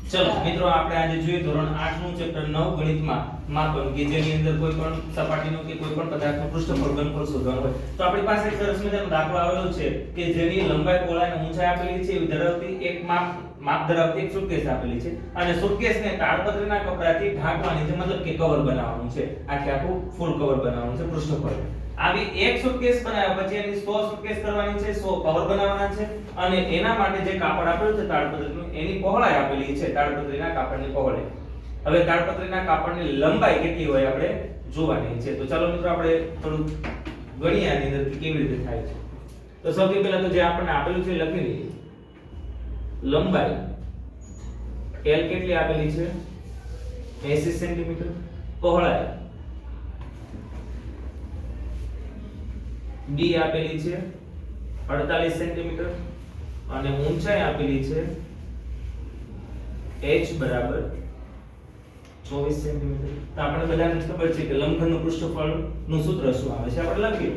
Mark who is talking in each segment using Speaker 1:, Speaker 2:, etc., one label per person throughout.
Speaker 1: ચલો મિત્રો આપણે આજે જોઈએ ધોરણ 8 નું ચેપ્ટર 9 ગણિતમાં માપન કે જેની અંદર કોઈ પણ સપાટીનું કે કોઈ પણ પદાર્થનું પૃષ્ઠફળ ઘનફળ શોધવાનું હોય તો આપણી પાસે એક સરસ મજાનો દાખલો આવેલો છે કે જેની લંબાઈ પહોળાઈ અને ઊંચાઈ આપેલી છે એવી ધરાવતી એક માપ ધરાવતી એક સુટકેસ આપેલી છે અને સુટકેસને તાડપત્રીના કપડાથી ઢાંકવાની છે મતલબ કે કવર બનાવવાનું છે આખું ફૂલ કવર બનાવવાનું છે પૃષ્ઠફળ આવી એક સુટકેસ બનાવ્યા પછી એની 100 સુટકેસ કરવાની છે 100 કવર બનાવવાના છે અને એના માટે જે કાપડ આપેલું છે તાડપત્રીનું એની પહોળાઈ આપેલી છે તાડપત્રીના કાપડની પહોળાઈ હવે તાડપત્રીના કાપડની લંબાઈ કેટલી હોય આપણે જોવાની છે તો ચાલો મિત્રો આપણે થોડું ગણીએ આની અંદર કેવી રીતે થાય છે તો સૌથી પહેલા તો જે આપણને આપેલું છે લખી લઈએ લંબાઈ L કેટલી આપેલી છે 80 સેન્ટીમીટર પહોળાઈ D આપેલી છે 48 સેન્ટીમીટર અને ઊંચાઈ આપેલી છે h બરાબર 24 સેન્ટીમીટર તો આપણે બધાને ખબર છે કે લંબઘનનું પૃષ્ઠફળ નું સૂત્ર શું આવે છે આપણે લખીએ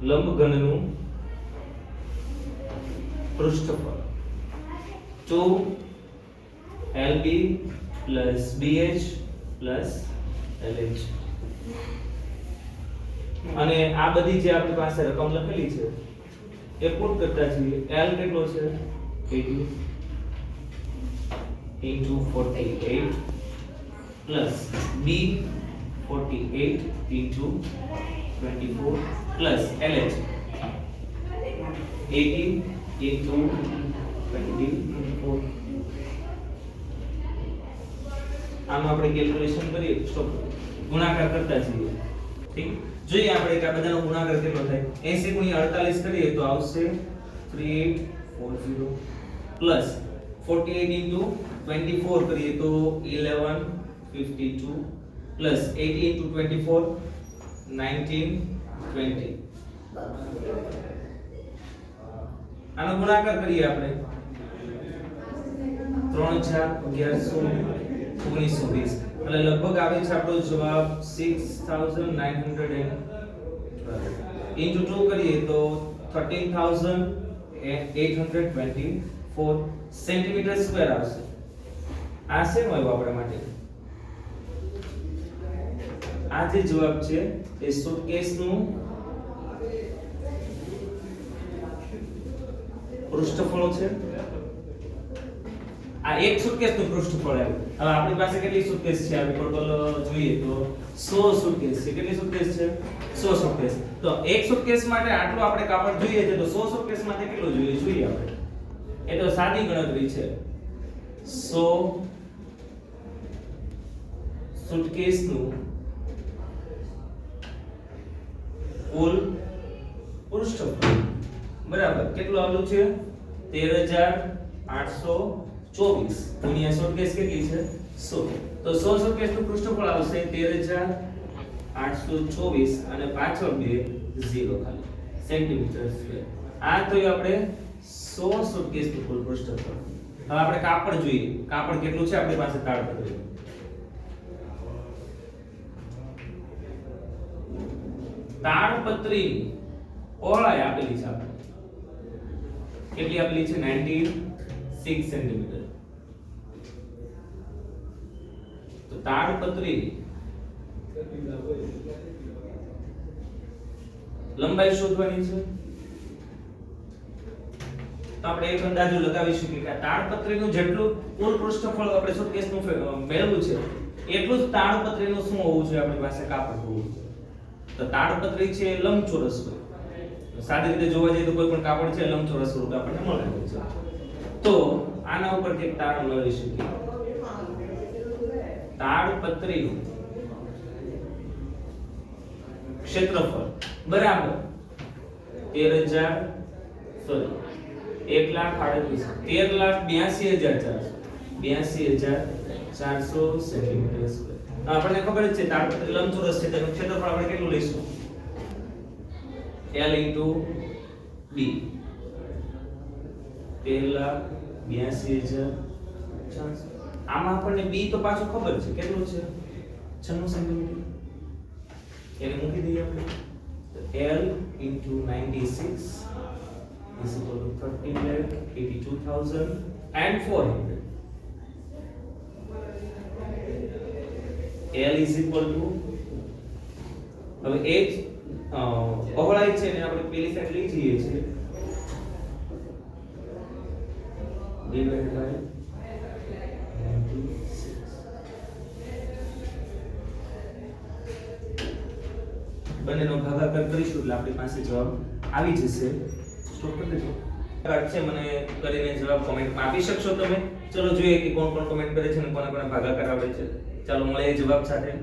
Speaker 1: લંબઘનનું પૃષ્ઠફળ 2lb bh lh અને આ બધી જે આપણી પાસે રકમ લખેલી છે એ પુટ કરતા છીએ L કેટલો છે 80 into 48 plus B 48 into 24 plus LH 80 into 24 આમ આપણે કેલ્ક્યુલેશન કરીએ સ્ટોપ ગુણાકાર કરતા છીએ ઠીક જોઈએ આપણે કે આ બધાનો ગુણાકાર કેટલો થાય 80 ગુણ્યા 48 કરીએ તો આવશે 3840 પ્લસ 48 into 24 કરીએ તો 1152 પ્લસ 80 into 24 1920 આનો ગુણાકાર કરીએ આપણે 3111 1920 એટલે લગભગ આવે છે આપણો જવાબ 6900 into 2 કરીએ તો 13824 સેન્ટીમીટર સ્ક્વેર આવશે આ શેનો આવ્યો આપણા માટે આ જે જવાબ છે એ સુટકેસનું પૃષ્ઠફળ છે આ એક સુટકેસનું પૃષ્ઠફળ આવ્યું હવે આપણી પાસે કેટલી સુટકેસ છે આપણે ટોટલ જોઈએ તો 100 સુટકેસ છે કેટલી સુટકેસ છે 100 સુટકેસ તો એક સુટકેસ માટે આટલું આપણે કાપડ જોઈએ છે તો 100 સુટકેસ માટે કેટલું જોઈએ આપણે એ તો સાદી ગણતરી છે 100 સુટકેસનું કુલ પૃષ્ઠફળ બરાબર કેટલું આવેલું છે 13824 ગુણ્યા સુટકેસ કેટલી છે 100 તો 100 સુટકેસનું પૃષ્ઠફળ આવશે 13824 અને પાછળ બે 0 ખાલી સેન્ટીમીટર સ્ક્વેર આ તો આપણે 100 સુટકેસનું કુલ પૃષ્ઠફળ હવે આપણે કાપડ જોઈએ કાપડ કેટલું છે આપણી પાસે તાડપત્રી તાડપત્રી પહોળાઈ આપેલી છે આપણે કેટલી આપેલી છે 96 સેન્ટીમીટર તો તાડપત્રી લંબાઈ શોધવાની છે તો આપણે એક અંદાજો લગાવી શકીએ કે તાડપત્રીનું જેટલું કુલ પૃષ્ઠફળ આપણે સુટકેસનું મેળવ્યું છે એટલું જ તાડપત્રીનું શું હોવું જોઈએ આપણી પાસે કાપડ હોવું જોઈએ તો તાડપત્રી છે લંબચોરસ હોય સાદી રીતે જોવા જઈએ તો કોઈ પણ કાપડ છે લંબચોરસ સ્વરૂપે આપણને મળે છે તો આના ઉપરથી એક તારણ મેળવી શકીએ તાડપત્રીનું ક્ષેત્રફળ બરાબર 1382400 સેન્ટીમીટર સ્ક્વેર આપણને ખબર જ છે તાડપત્રી લંબચોરસ છે તેનું ક્ષેત્રફળ આપણે કેટલું લઈશું L into B 1,82,400 આમાં આપણને B તો પાછું ખબર છે કેટલું છે 96 સેન્ટીમીટર એને મૂકી દઈએ આપણે L into 96 is equal to 13,82,400. L is equal to હવે એ પહોળાઈ છે ને આપણે પેલી સાઈડ લઈ જઈએ છીએ divided by 96 બંનેનો ભાગાકાર કરીશું એટલે આપણી પાસે જવાબ આવી જશે સ્ટોપ કરી દેજો કાર્ડ છે મને કરીને જવાબ કોમેન્ટમાં આપી શકશો તમે ચલો જોઈએ કે કોણ કોણ કોમેન્ટ કરે છે અને કોને કોને ભાગાકાર આવડે છે ચાલો મળીએ જવાબ સાથે